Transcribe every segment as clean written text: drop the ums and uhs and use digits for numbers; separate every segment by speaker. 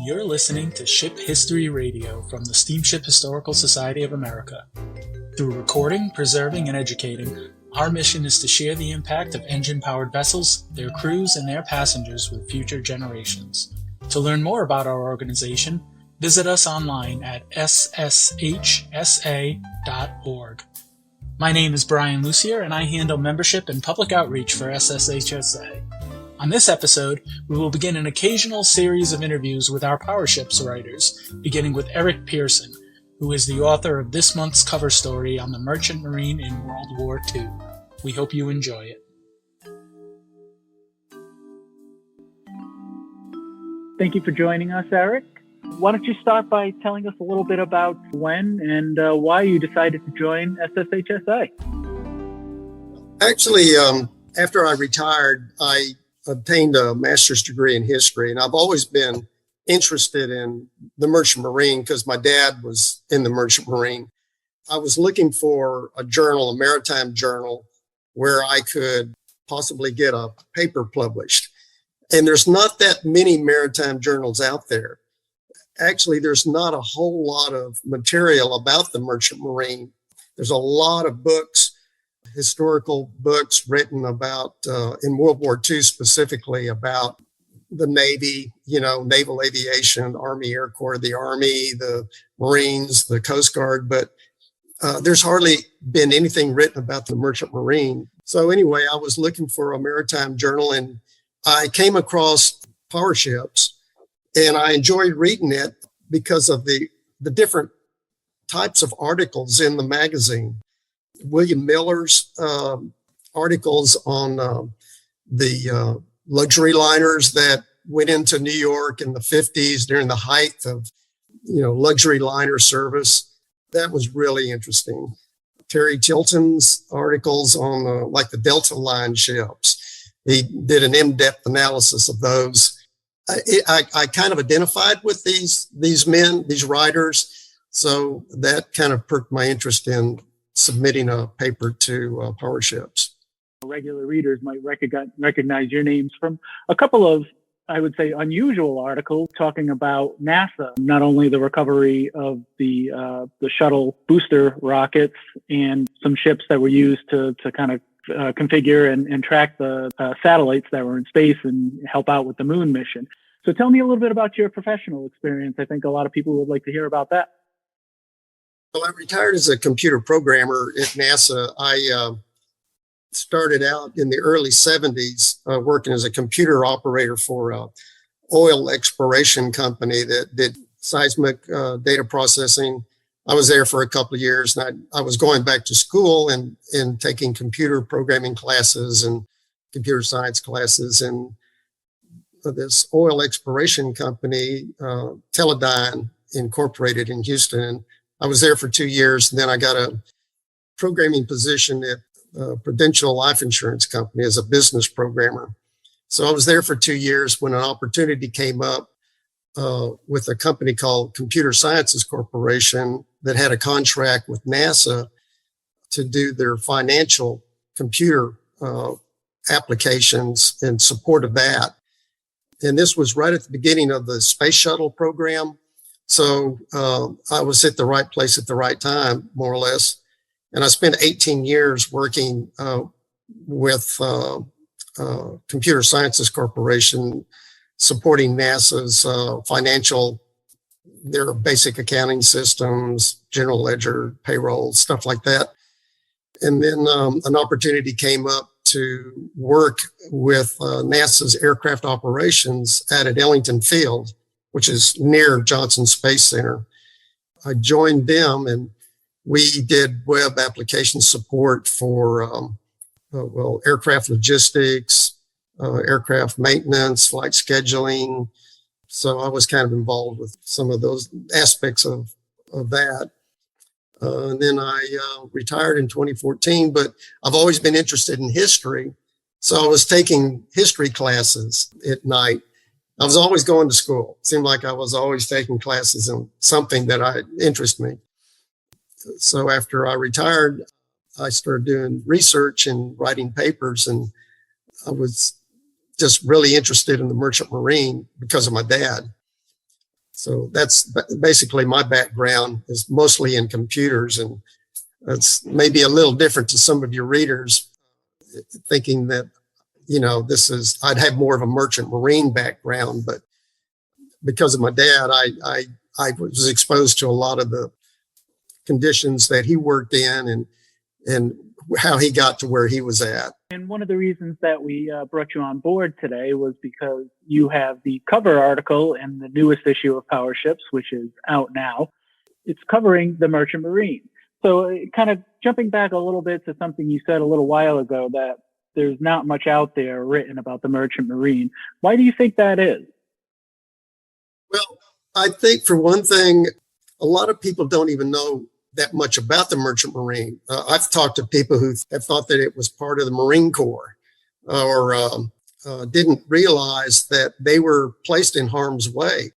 Speaker 1: You're listening to Ship History Radio from the Steamship Historical Society of America. Through recording, preserving, and educating, our mission is to share the impact of engine-powered vessels, their crews, and their passengers with future generations. To learn more about our organization, visit us online at sshsa.org. My name is Brian Lucier, and I handle membership and public outreach for SSHSA. On this episode, we will begin an occasional series of interviews with our PowerShips writers, beginning with Eric Pearson, who is the author of this month's cover story on the Merchant Marine in World War II. We hope you enjoy it. Thank you for joining us, Eric. Why don't you start by telling us a little bit about when and why you decided to join SSHSA?
Speaker 2: Actually, after I retired, I obtained a master's degree in history, and I've always been interested in the Merchant Marine because my dad was in the Merchant Marine. I was looking for a journal, a maritime journal, where I could possibly get a paper published. And there's not that many maritime journals out there. Actually, there's not a whole lot of material about the Merchant Marine. There's a lot of books, historical books written about, in World War II specifically, about the Navy, naval aviation, Army Air Corps, the Army, the Marines, the Coast Guard, but there's hardly been anything written about the Merchant Marine. So anyway, I was looking for a maritime journal, and I came across PowerShips, and I enjoyed reading it because of the different types of articles in the magazine. William Miller's articles on the luxury liners that went into New York in the 50s during the height of, luxury liner service. That was really interesting. Terry Tilton's articles on the Delta Line ships. He did an in-depth analysis of those. I kind of identified with these men, these writers. So that kind of perked my interest in submitting a paper to PowerShips.
Speaker 1: Regular readers might recognize your names from a couple of, I would say, unusual articles talking about NASA, not only the recovery of the shuttle booster rockets and some ships that were used to kind of configure and track the satellites that were in space and help out with the moon mission. So tell me a little bit about your professional experience. I think a lot of people would like to hear about that.
Speaker 2: Well, I retired as a computer programmer at NASA. I started out in the early 70s working as a computer operator for an oil exploration company that did seismic data processing. I was there for a couple of years, and I was going back to school and taking computer programming classes and computer science classes. And this oil exploration company, Teledyne Incorporated in Houston, and I was there for 2 years, and then I got a programming position at Prudential Life Insurance Company as a business programmer. So I was there for 2 years when an opportunity came up with a company called Computer Sciences Corporation that had a contract with NASA to do their financial computer applications in support of that. And this was right at the beginning of the space shuttle program. So I was at the right place at the right time, more or less. And I spent 18 years working with Computer Sciences Corporation, supporting NASA's financial, their basic accounting systems, general ledger, payroll, stuff like that. And then an opportunity came up to work with NASA's aircraft operations at Ellington Field, which is near Johnson Space Center. I joined them, and we did web application support for, aircraft logistics, aircraft maintenance, flight scheduling. So I was kind of involved with some of those aspects of that. And then I retired in 2014, but I've always been interested in history. So I was taking history classes at night. I was always going to school. It seemed like I was always taking classes in something that interested me. So after I retired, I started doing research and writing papers, and I was just really interested in the Merchant Marine because of my dad. So that's basically my background is mostly in computers, and that's maybe a little different to some of your readers thinking that, I'd have more of a merchant marine background, but because of my dad, I was exposed to a lot of the conditions that he worked in and how he got to where he was at.
Speaker 1: And one of the reasons that we brought you on board today was because you have the cover article in the newest issue of Power Ships, which is out now. It's covering the merchant marine. So kind of jumping back a little bit to something you said a little while ago, that there's not much out there written about the merchant marine. Why do you think that is?
Speaker 2: Well, I think for one thing, a lot of people don't even know that much about the merchant marine. I've talked to people who have thought that it was part of the Marine Corps or didn't realize that they were placed in harm's way.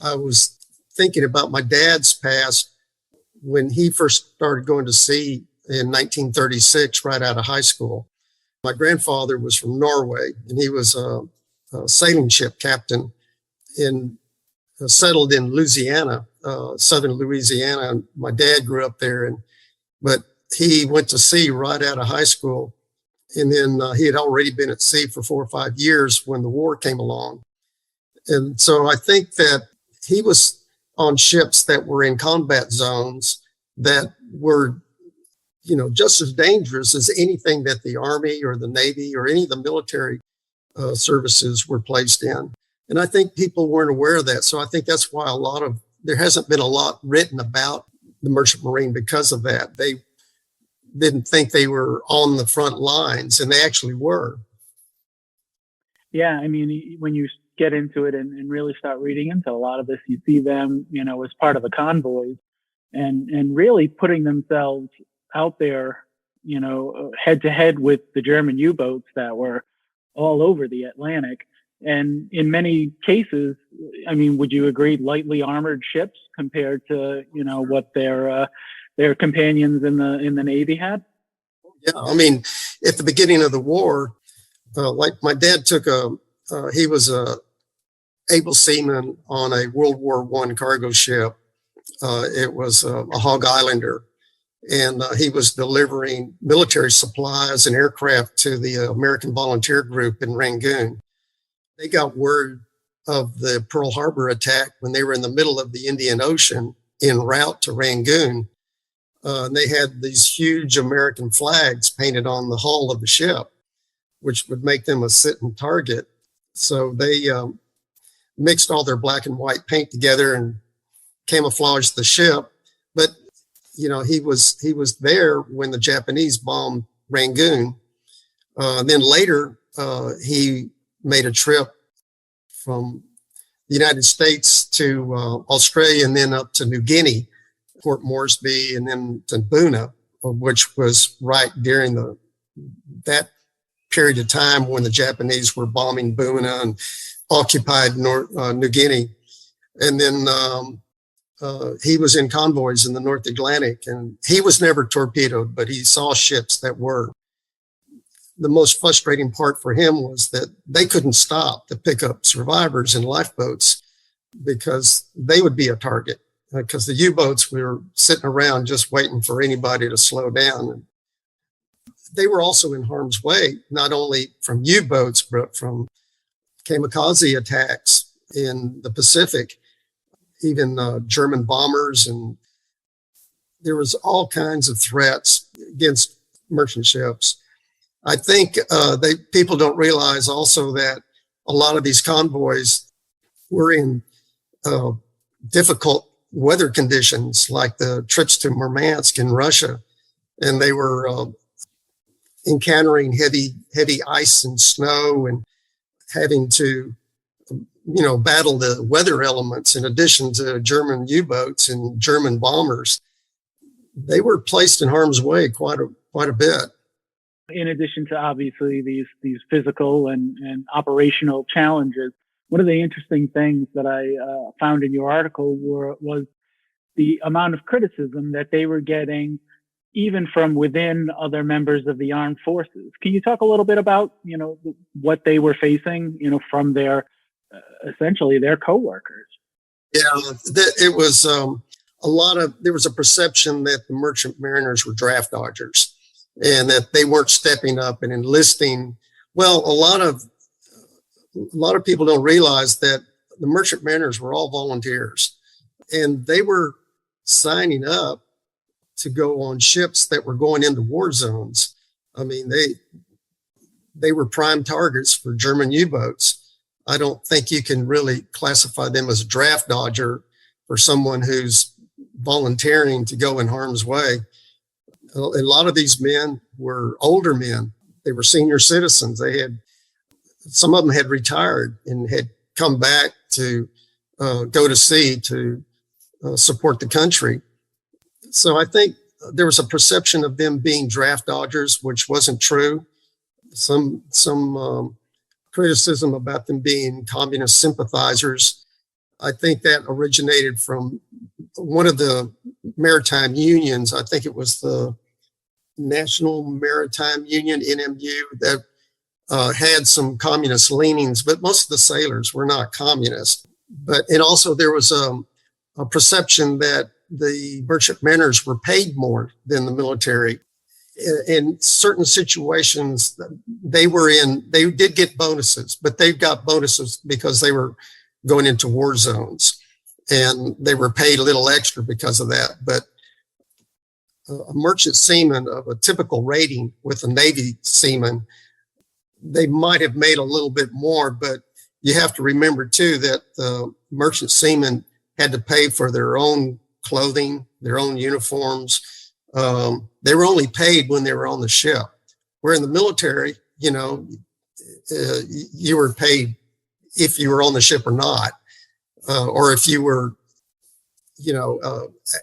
Speaker 2: I was thinking about my dad's past when he first started going to sea in 1936, right out of high school. My grandfather was from Norway, and he was a sailing ship captain settled in Louisiana, southern Louisiana. And my dad grew up there, but he went to sea right out of high school. And then he had already been at sea for 4 or 5 years when the war came along. And so I think that he was on ships that were in combat zones that were, just as dangerous as anything that the Army or the Navy or any of the military services were placed in. And I think people weren't aware of that. So I think that's why there hasn't been a lot written about the merchant marine because of that. They didn't think they were on the front lines, and they actually were.
Speaker 1: Yeah, I mean, when you get into it and really start reading into a lot of this, you see them, as part of the convoys and really putting themselves out there, head to head with the German U-boats that were all over the Atlantic. And in many cases, I mean, would you agree, lightly armored ships compared to, what their companions in the Navy had?
Speaker 2: Yeah, I mean, at the beginning of the war, like my dad he was a able seaman on a World War I cargo ship. It was a Hog Islander, and he was delivering military supplies and aircraft to the American Volunteer Group in Rangoon. They got word of the Pearl Harbor attack when they were in the middle of the Indian Ocean en route to Rangoon. And they had these huge American flags painted on the hull of the ship, which would make them a sitting target. So they mixed all their black and white paint together and camouflaged the ship. But, he was there when the Japanese bombed Rangoon. Then later, he made a trip from the United States to Australia and then up to New Guinea, Port Moresby, and then to Buna, which was right during that period of time when the Japanese were bombing Buna and occupied New Guinea. And then he was in convoys in the North Atlantic, and he was never torpedoed, but he saw ships that were. The most frustrating part for him was that they couldn't stop to pick up survivors in lifeboats because they would be a target, because the U-boats were sitting around just waiting for anybody to slow down. And they were also in harm's way, not only from U-boats, but from kamikaze attacks in the Pacific, even German bombers. And there was all kinds of threats against merchant ships. I think people don't realize also that a lot of these convoys were in difficult weather conditions, like the trips to Murmansk in Russia, and they were encountering heavy ice and snow and having to, battle the weather elements in addition to German U-boats and German bombers. They were placed in harm's way quite a bit.
Speaker 1: In addition to obviously these physical and operational challenges, one of the interesting things that I found in your article was the amount of criticism that they were getting, even from within other members of the armed forces. Can you talk a little bit about, what they were facing, from their essentially their coworkers?
Speaker 2: Yeah, it was there was a perception that the merchant mariners were draft dodgers and that they weren't stepping up and enlisting. Well, a lot of people don't realize that the merchant mariners were all volunteers and they were signing up to go on ships that were going into war zones. I mean, they were prime targets for German U-boats. I don't think you can really classify them as a draft dodger for someone who's volunteering to go in harm's way. A lot of these men were older men. They were senior citizens. Some of them had retired and had come back to go to sea to support the country. So I think there was a perception of them being draft dodgers, which wasn't true. Some criticism about them being communist sympathizers. I think that originated from one of the maritime unions. I think it was the National Maritime Union, NMU, that had some communist leanings, but most of the sailors were not communist. And also there was a perception that the merchant mariners were paid more than the military. In certain situations they did get bonuses, but they got bonuses because they were going into war zones and they were paid a little extra because of that. But a merchant seaman of a typical rating with a Navy seaman, they might have made a little bit more, but you have to remember too that the merchant seamen had to pay for their own clothing, their own uniforms. They were only paid when they were on the ship. Where in the military, you were paid if you were on the ship or not, or if you were,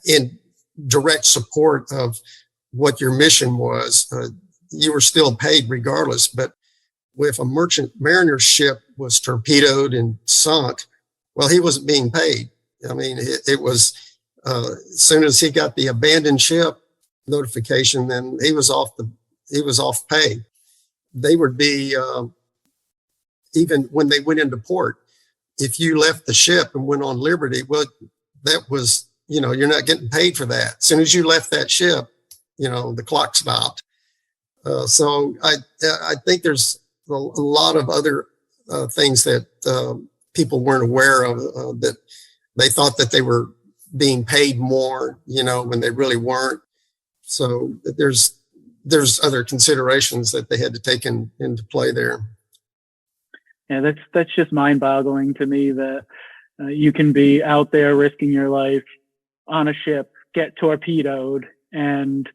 Speaker 2: in direct support of what your mission was, you were still paid regardless. But if a merchant mariner ship was torpedoed and sunk, well, he wasn't being paid. I mean, it was as soon as he got the abandoned ship notification, then he was off pay. They would be even when they went into port. If you left the ship and went on liberty, well, that was you're not getting paid for that. As soon as you left that ship, the clock stopped. So I think there's a lot of other things that people weren't aware of, that they thought that they were being paid more, when they really weren't. So there's other considerations that they had to take into play there.
Speaker 1: Yeah, that's just mind-boggling to me that you can be out there risking your life on a ship, get torpedoed, and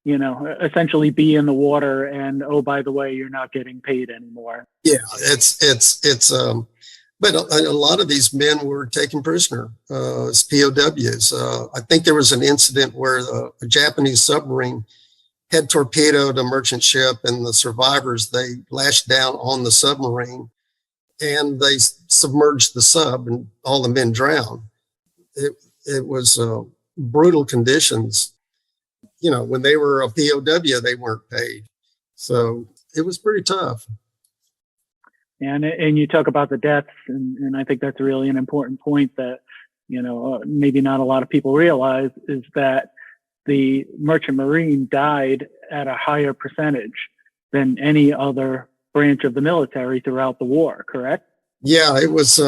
Speaker 1: essentially be in the water, and oh, by the way, you're not getting paid anymore.
Speaker 2: Yeah, it's but a lot of these men were taken prisoner as POWs. I think there was an incident where a Japanese submarine had torpedoed a merchant ship, and the survivors, they lashed down on the submarine and they submerged the sub, and all the men drowned. It was brutal conditions. When they were a POW, they weren't paid. So it was pretty tough.
Speaker 1: And you talk about the deaths, and I think that's really an important point that, maybe not a lot of people realize, is that the Merchant Marine died at a higher percentage than any other branch of the military throughout the war, correct?
Speaker 2: Yeah, it was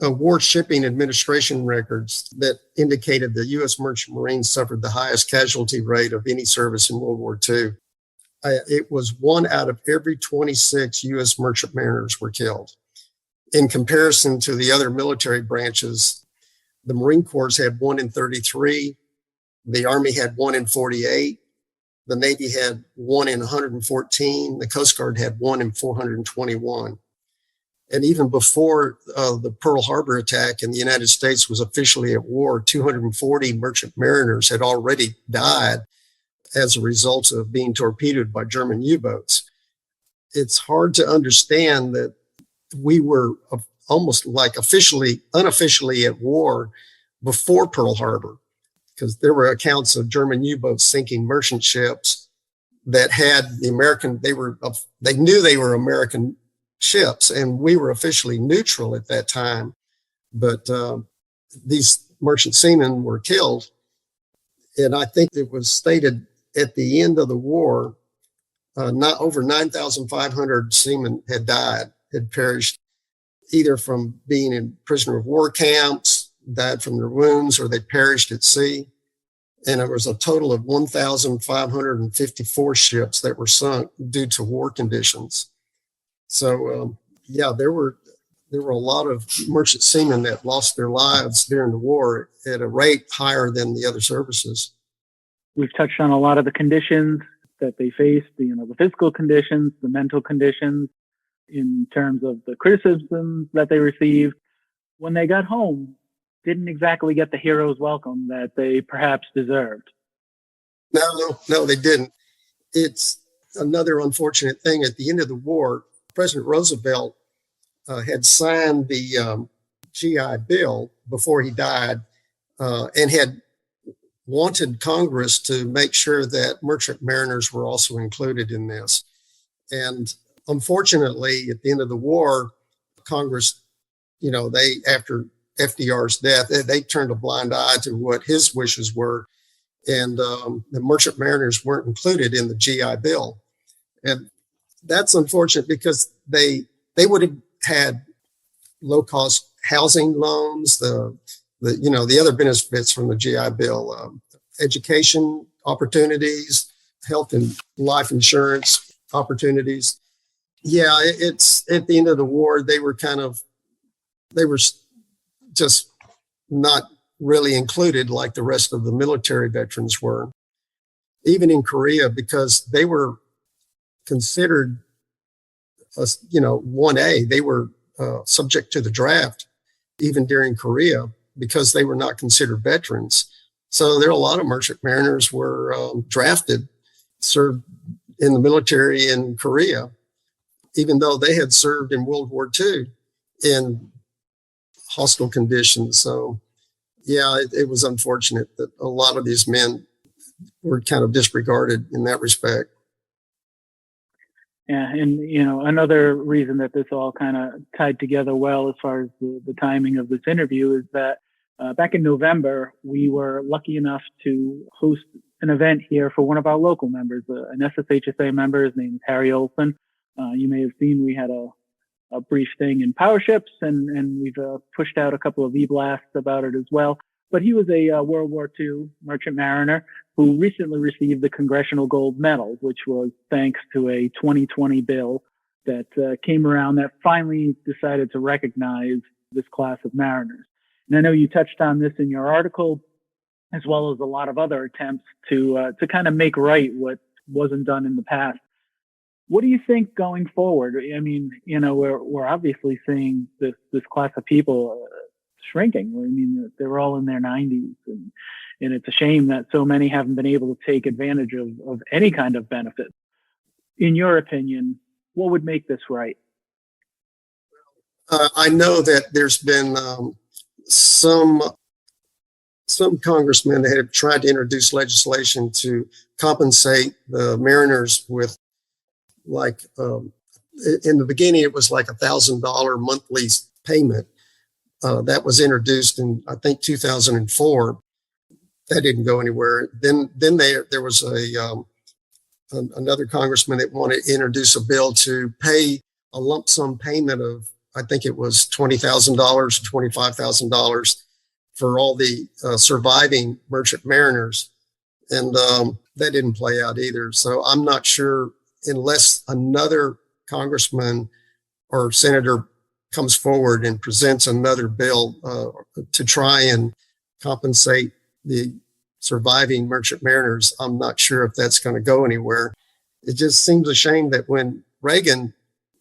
Speaker 2: War Shipping Administration records that indicated the U.S. Merchant Marines suffered the highest casualty rate of any service in World War II. It was 1 out of every 26 U.S. merchant mariners were killed. In comparison to the other military branches, the Marine Corps had 1 in 33, the Army had 1 in 48, the Navy had 1 in 114, the Coast Guard had 1 in 421. And even before the Pearl Harbor attack and the United States was officially at war, 240 merchant mariners had already died as a result of being torpedoed by German U-boats. It's hard to understand that we were almost like unofficially at war before Pearl Harbor, because there were accounts of German U-boats sinking merchant ships that had they knew they were American ships, and we were officially neutral at that time. But these merchant seamen were killed. And I think it was stated at the end of the war, not over 9,500 seamen had died, had perished, either from being in prisoner of war camps, died from their wounds, or they perished at sea. And there was a total of 1,554 ships that were sunk due to war conditions. So, yeah, there were a lot of merchant seamen that lost their lives during the war at a rate higher than the other services.
Speaker 1: We've touched on a lot of the conditions that they faced, the physical conditions, the mental conditions, in terms of the criticisms that they received. When they got home, didn't exactly get the hero's welcome that they perhaps deserved.
Speaker 2: No, they didn't. It's another unfortunate thing. At the end of the war, President Roosevelt had signed the GI Bill before he died, and had wanted Congress to make sure that merchant mariners were also included in this. And unfortunately, at the end of the war, Congress, they, after FDR's death, they turned a blind eye to what his wishes were. And the merchant mariners weren't included in the GI Bill. And that's unfortunate because they would have had low-cost housing loans, the other benefits from the GI Bill, education opportunities, health and life insurance opportunities. Yeah, it's at the end of the war, they were just not really included like the rest of the military veterans were. Even in Korea, because they were considered, 1A, they were subject to the draft even during Korea because they were not considered veterans. So there are a lot of merchant mariners were drafted, served in the military in Korea, even though they had served in World War II in hostile conditions. So, yeah, it was unfortunate that a lot of these men were kind of disregarded in that respect.
Speaker 1: Yeah, and another reason that this all kind of tied together well as far as the timing of this interview is that back in November, we were lucky enough to host an event here for one of our local members, an SSHSA member. His name is Harry Olson. You may have seen we had a brief thing in Power Ships, and we've pushed out a couple of e-blasts about it as well. But he was a World War II merchant mariner who recently received the Congressional Gold Medal, which was thanks to a 2020 bill that came around that finally decided to recognize this class of mariners. And I know you touched on this in your article, as well as a lot of other attempts to kind of make right what wasn't done in the past. What do you think going forward? I mean, we're obviously seeing this class of people shrinking. I mean, they were all in their 90s, and it's a shame that so many haven't been able to take advantage of any kind of benefit. In your opinion, what would make this right?
Speaker 2: I know that there's been some congressmen that have tried to introduce legislation to compensate the mariners with, like, in the beginning, it was like $1,000 monthly payment. That was introduced in, I think, 2004. That didn't go anywhere. Then there was another congressman that wanted to introduce a bill to pay a lump sum payment of, I think it was $20,000, $25,000 for all the surviving merchant mariners. And that didn't play out either. So I'm not sure, unless another congressman or senator comes forward and presents another bill to try and compensate the surviving merchant mariners, I'm not sure if that's going to go anywhere. It just seems a shame that when Reagan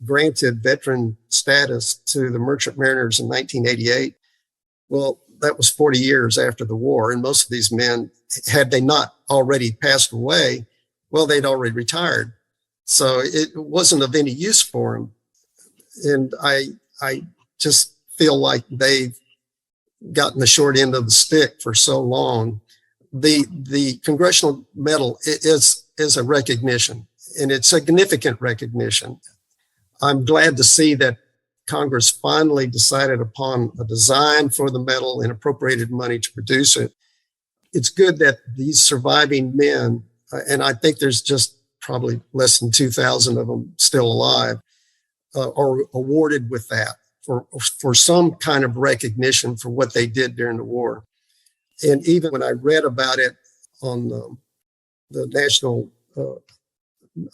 Speaker 2: granted veteran status to the merchant mariners in 1988, well, that was 40 years after the war. And most of these men, had they not already passed away, well, they'd already retired. So it wasn't of any use for them. And I just feel like they've gotten the short end of the stick for so long. The Congressional Medal is a recognition, and it's significant recognition. I'm glad to see that Congress finally decided upon a design for the medal and appropriated money to produce it. It's good that these surviving men, and I think there's just probably less than 2,000 of them still alive, are awarded with that for some kind of recognition for what they did during the war. And even when I read about it on the National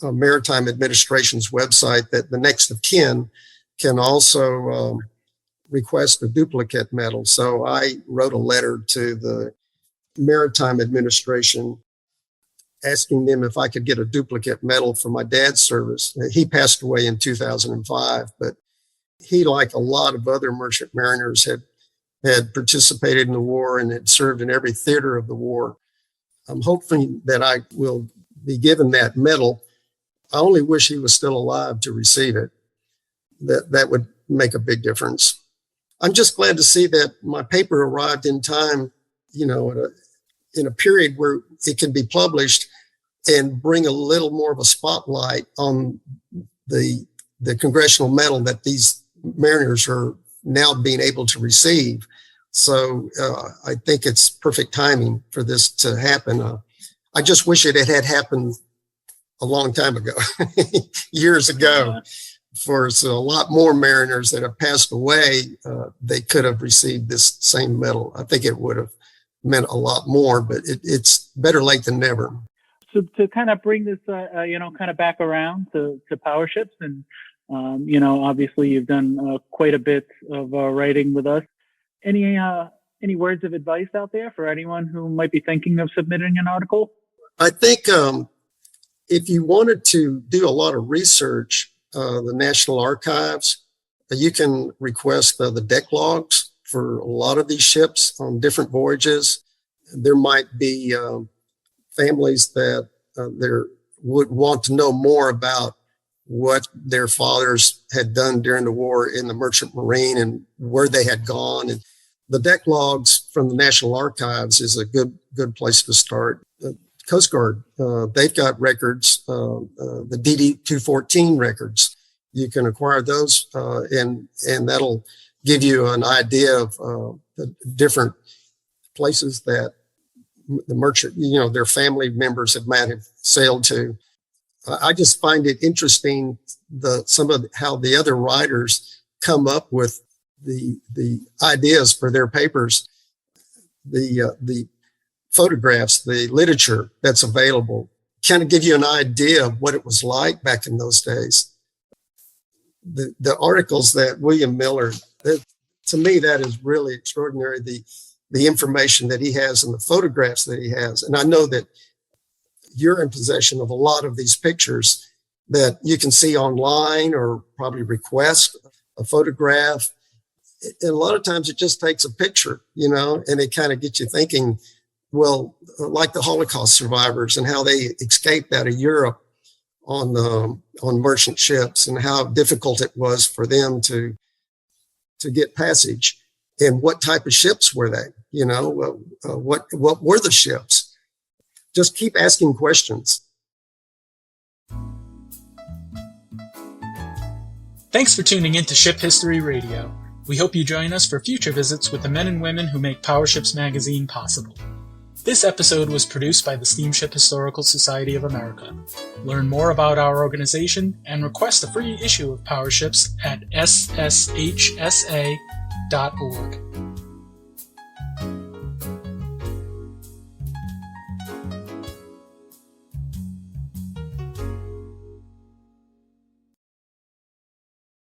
Speaker 2: Maritime Administration's website, that the next of kin can also request a duplicate medal. So I wrote a letter to the Maritime Administration asking them if I could get a duplicate medal for my dad's service. He passed away in 2005, but he, like a lot of other merchant mariners, had participated in the war and had served in every theater of the war. I'm hoping that I will be given that medal. I only wish he was still alive to receive it. That would make a big difference. I'm just glad to see that my paper arrived in time, in a period where it can be published and bring a little more of a spotlight on the congressional medal that these mariners are now being able to receive. So I think it's perfect timing for this to happen. I just wish it had happened a long time ago, years ago. For a lot more mariners that have passed away, they could have received this same medal. I think it would have meant a lot more, but it's better late than never.
Speaker 1: So to kind of bring this, kind of back around to power ships, and obviously you've done quite a bit of writing with us. Any words of advice out there for anyone who might be thinking of submitting an article?
Speaker 2: I think if you wanted to do a lot of research, the National Archives, you can request the deck logs for a lot of these ships on different voyages. There might be families that would want to know more about what their fathers had done during the war in the Merchant Marine and where they had gone. And the deck logs from the National Archives is a good place to start. The Coast Guard, they've got records, the DD-214 records. You can acquire those, and that'll give you an idea of the different places that the merchant, their family members might have sailed to. I just find it interesting some of how the other writers come up with the ideas for their papers, the photographs, the literature that's available, kind of give you an idea of what it was like back in those days. The articles that William Miller, to me, that is really extraordinary. The information that he has and the photographs that he has. And I know that you're in possession of a lot of these pictures that you can see online or probably request a photograph. And a lot of times it just takes a picture, and it kind of gets you thinking, well, like the Holocaust survivors and how they escaped out of Europe on merchant ships and how difficult it was for them to get passage. And what type of ships were they? What were the ships? Just keep asking questions.
Speaker 3: Thanks for tuning in to Ship History Radio. We hope you join us for future visits with the men and women who make Power Ships Magazine possible. This episode was produced by the Steamship Historical Society of America. Learn more about our organization and request a free issue of Power Ships at sshsa.org.